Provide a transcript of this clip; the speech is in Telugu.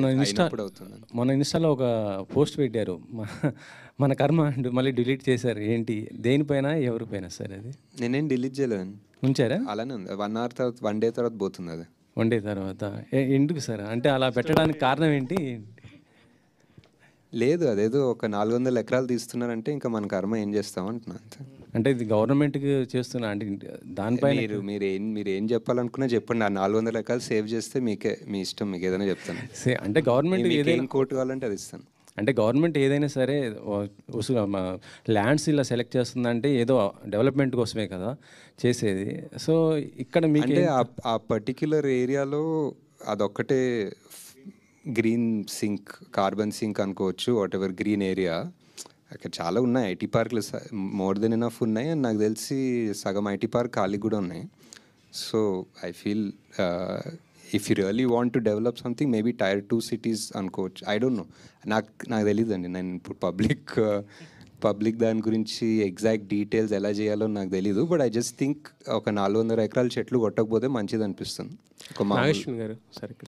అయినప్పుడు అవుతుంది. మన ఇన్స్టాలో ఒక పోస్ట్ పెట్టారు, మన కర్మ అంటూ మళ్ళీ డిలీట్ చేశారు. ఏంటి, దేనిపైన ఎవరిపైన సార్ అది? నేనేం డిలీట్ చేయలేదండి, ఉంచారా? అలానే ఉంది. 1 hour తర్వాత 1 day తర్వాత పోతుంది అది. వన్ డే తర్వాత ఎందుకు సార్? అంటే అలా పెట్టడానికి కారణం ఏంటి? లేదు, అదేదో ఒక 400 ఎకరాలు తీస్తున్నారంటే ఇంకా మన కర్మ ఏం చేస్తాం అంటున్నా అంతే. అంటే ఇది గవర్నమెంట్కి చేస్తున్నా అంటే దానిపైన మీరు ఏం చెప్పాలనుకున్నా చెప్పండి. ఆ 400 ఎకరాలు సేవ్ చేస్తే మీకే, మీ ఇష్టం, మీకు ఏదైనా చెప్తాను. అంటే గవర్నమెంట్ ఏదైనా కోర్టు కావాలంటే అది ఇస్తాను. అంటే గవర్నమెంట్ ఏదైనా సరే ల్యాండ్స్ ఇలా సెలెక్ట్ చేస్తుందంటే ఏదో డెవలప్మెంట్ కోసమే కదా చేసేది. సో ఇక్కడ మీకు అంటే ఆ పర్టిక్యులర్ ఏరియాలో అదొక్కటే గ్రీన్ సింక్, కార్బన్ సింక్ అనుకోవచ్చు, వాట్ ఎవర్ గ్రీన్ ఏరియా. అక్కడ చాలా ఉన్నాయి ఐటీ పార్క్లు, మోర్ దెన్ ఎనఫ్ ఉన్నాయి. అండ్ నాకు తెలిసి సగం ఐటీ పార్క్ ఖాళీ కూడా ఉన్నాయి. So I feel if you really want to develop something, maybe Tier 2 cities అనుకోవచ్చు. ఐ డోంట్ నో, నాకు తెలియదండి. నేను ఇప్పుడు పబ్లిక్ దాని గురించి ఎగ్జాక్ట్ డీటెయిల్స్ ఎలా చేయాలో నాకు తెలీదు. బట్ ఐ జస్ట్ థింక్ ఒక 400 ఎకరాల చెట్లు కొట్టకపోతే మంచిది అనిపిస్తుంది. నాగేశ్వర్ గారు సార్, ఇక్కడ